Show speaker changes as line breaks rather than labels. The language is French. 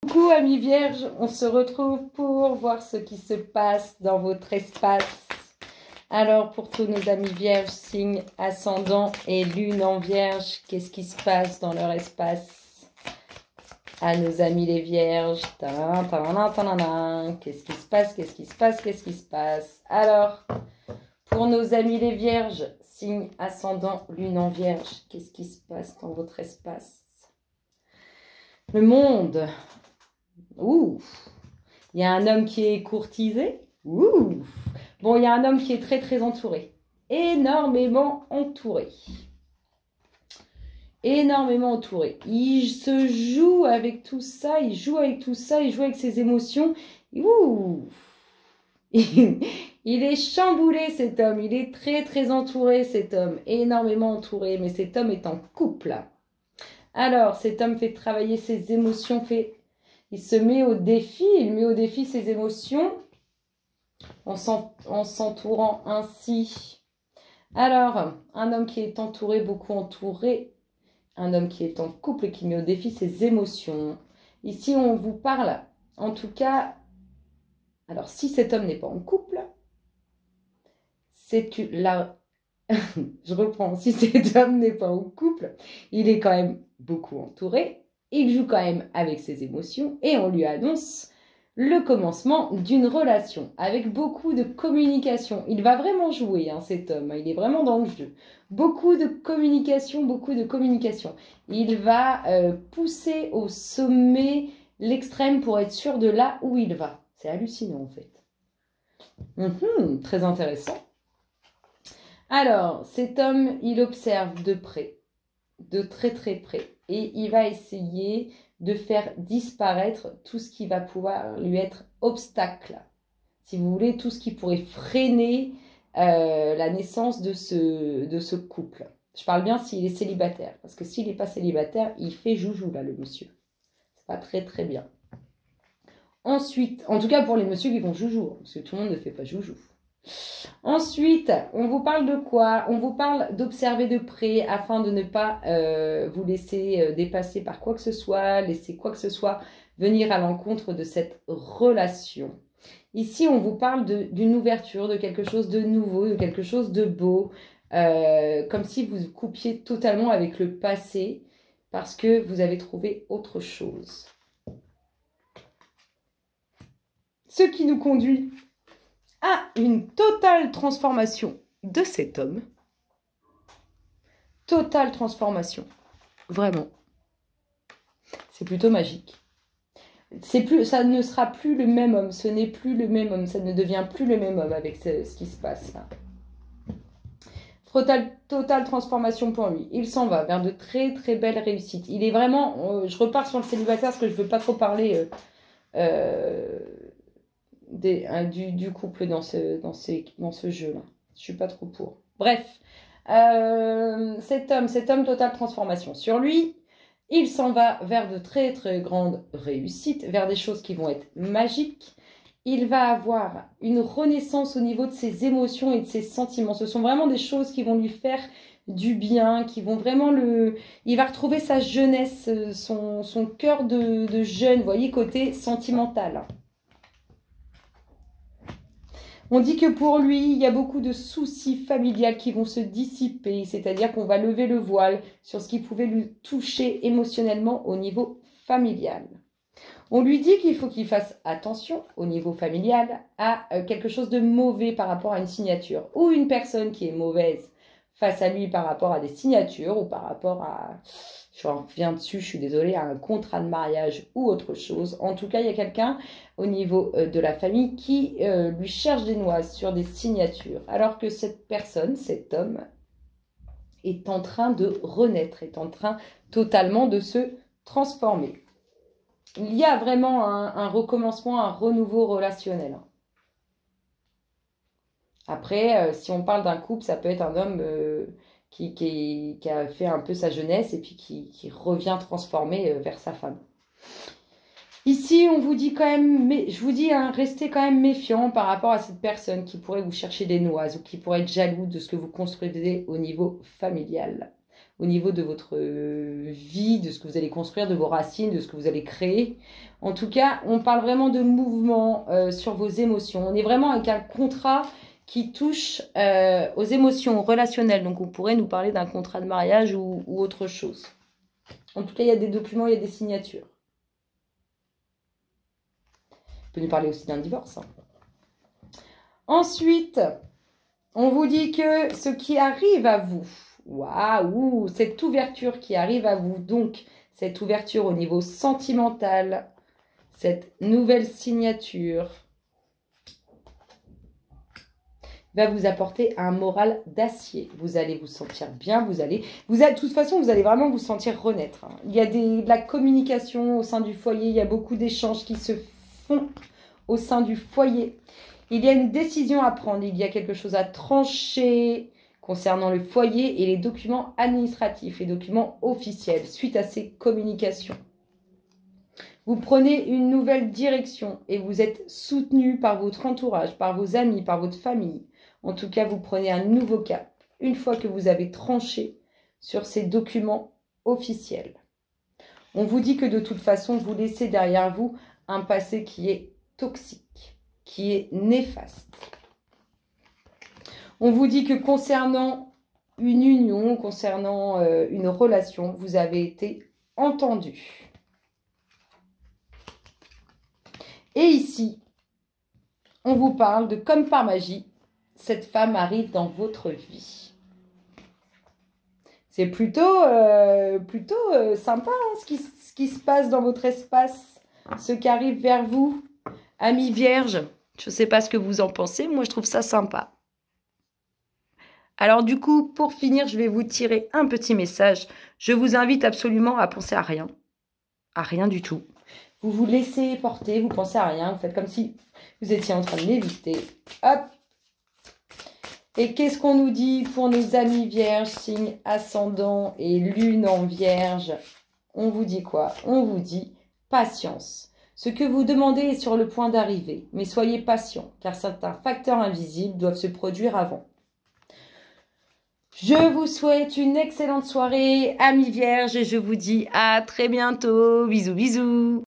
Coucou amis vierges, on se retrouve pour voir ce qui se passe dans votre espace. Alors pour tous nos amis vierges, signe ascendant et lune en vierge, qu'est-ce qui se passe dans leur espace? À nos amis les vierges, qu'est-ce qui se passe, qu'est-ce qui se passe, qu'est-ce qui se passe? Alors, pour nos amis les vierges, signe ascendant, lune en vierge, qu'est-ce qui se passe dans votre espace? Le monde. Ouh, il y a un homme qui est courtisé. Ouh. Bon, il y a un homme qui est très très entouré. Énormément entouré. Énormément entouré. Il se joue avec tout ça, il joue avec tout ça, il joue avec ses émotions. Ouh. Il est chamboulé cet homme, il est très très entouré cet homme, énormément entouré, mais cet homme est en couple. Alors, cet homme fait travailler ses émotions, il se met au défi, il met au défi ses émotions en s'entourant ainsi. Alors, un homme qui est entouré, beaucoup entouré, un homme qui est en couple et qui met au défi ses émotions. Ici, on vous parle, en tout cas, alors si cet homme n'est pas en couple, c'est là. Je reprends, si cet homme n'est pas en couple, il est quand même beaucoup entouré, il joue quand même avec ses émotions et on lui annonce le commencement d'une relation avec beaucoup de communication. Il va vraiment jouer, hein, cet homme, il est vraiment dans le jeu. Beaucoup de communication, beaucoup de communication. Il va pousser au sommet l'extrême pour être sûr de là où il va. C'est hallucinant en fait. Très intéressant. Alors, cet homme, il observe de près, de très très près, et il va essayer de faire disparaître tout ce qui va pouvoir lui être obstacle. Si vous voulez, tout ce qui pourrait freiner la naissance de ce couple. Je parle bien s'il est célibataire, parce que s'il n'est pas célibataire, il fait joujou là, le monsieur. C'est pas très très bien. Ensuite, en tout cas pour les messieurs qui font joujou, parce que tout le monde ne fait pas joujou. Ensuite, on vous parle de quoi? On vous parle d'observer de près afin de ne pas vous laisser dépasser par quoi que ce soit, laisser quoi que ce soit venir à l'encontre de cette relation. Ici, on vous parle d'une ouverture, de quelque chose de nouveau, de quelque chose de beau, comme si vous coupiez totalement avec le passé parce que vous avez trouvé autre chose. Ce qui nous conduit à une totale transformation de cet homme. Totale transformation. Vraiment. C'est plutôt magique. Ça ne sera plus le même homme. Ce n'est plus le même homme. Ça ne devient plus le même homme avec ce qui se passe là. Totale transformation pour lui. Il s'en va vers de très très belles réussites. Il est vraiment... je repars sur le célibataire parce que je ne veux pas trop parler... du couple dans ce jeu-là. Je suis pas trop pour. Bref, cet homme, totale transformation. Sur lui, il s'en va vers de très très grandes réussites, vers des choses qui vont être magiques. Il va avoir une renaissance au niveau de ses émotions et de ses sentiments. Ce sont vraiment des choses qui vont lui faire du bien, qui vont vraiment il va retrouver sa jeunesse, son cœur de jeune, vous voyez, côté sentimental. On dit que pour lui, il y a beaucoup de soucis familiales qui vont se dissiper, c'est-à-dire qu'on va lever le voile sur ce qui pouvait lui toucher émotionnellement au niveau familial. On lui dit qu'il faut qu'il fasse attention au niveau familial à quelque chose de mauvais par rapport à une signature ou une personne qui est mauvaise face à lui par rapport à des signatures ou par rapport à... Je reviens dessus, je suis désolée, à un contrat de mariage ou autre chose. En tout cas, il y a quelqu'un au niveau de la famille qui lui cherche des noises sur des signatures. Alors que cette personne, cet homme, est en train de renaître, est en train totalement de se transformer. Il y a vraiment un recommencement, un renouveau relationnel. Après, si on parle d'un couple, ça peut être un homme... qui a fait un peu sa jeunesse et puis qui revient transformé vers sa femme. Ici, on vous dit quand même, mais je vous dis, hein, restez quand même méfiant par rapport à cette personne qui pourrait vous chercher des noises ou qui pourrait être jaloux de ce que vous construisez au niveau familial. au niveau de votre vie, de ce que vous allez construire, de vos racines, de ce que vous allez créer. En tout cas, on parle vraiment de mouvement sur vos émotions. On est vraiment avec un contrat qui touche aux émotions relationnelles. Donc, on pourrait nous parler d'un contrat de mariage ou autre chose. En tout cas, il y a des documents, il y a des signatures. On peut nous parler aussi d'un divorce. Hein. Ensuite, on vous dit que ce qui arrive à vous, waouh, cette ouverture qui arrive à vous, donc cette ouverture au niveau sentimental, cette nouvelle signature, va vous apporter un moral d'acier. Vous allez vous sentir bien, de toute façon, vous allez vraiment vous sentir renaître. Hein. Il y a de la communication au sein du foyer, il y a beaucoup d'échanges qui se font au sein du foyer. Il y a une décision à prendre, il y a quelque chose à trancher concernant le foyer et les documents administratifs, les documents officiels, suite à ces communications. Vous prenez une nouvelle direction et vous êtes soutenu par votre entourage, par vos amis, par votre famille. En tout cas, vous prenez un nouveau cap une fois que vous avez tranché sur ces documents officiels. On vous dit que de toute façon, vous laissez derrière vous un passé qui est toxique, qui est néfaste. On vous dit que concernant une union, concernant une relation, vous avez été entendu. Et ici, on vous parle de comme par magie, cette femme arrive dans votre vie. C'est plutôt sympa hein, ce qui se passe dans votre espace, ce qui arrive vers vous. Amis vierges, je ne sais pas ce que vous en pensez, moi je trouve ça sympa. Alors du coup, pour finir, je vais vous tirer un petit message. Je vous invite absolument à penser à rien du tout. Vous vous laissez porter, vous pensez à rien, vous faites comme si vous étiez en train de léviter. Hop. Et qu'est-ce qu'on nous dit pour nos amis vierges, signe ascendant et lune en vierge? On vous dit quoi? On vous dit patience. Ce que vous demandez est sur le point d'arriver, mais soyez patient, car certains facteurs invisibles doivent se produire avant. Je vous souhaite une excellente soirée, amis vierges, et je vous dis à très bientôt. Bisous, bisous.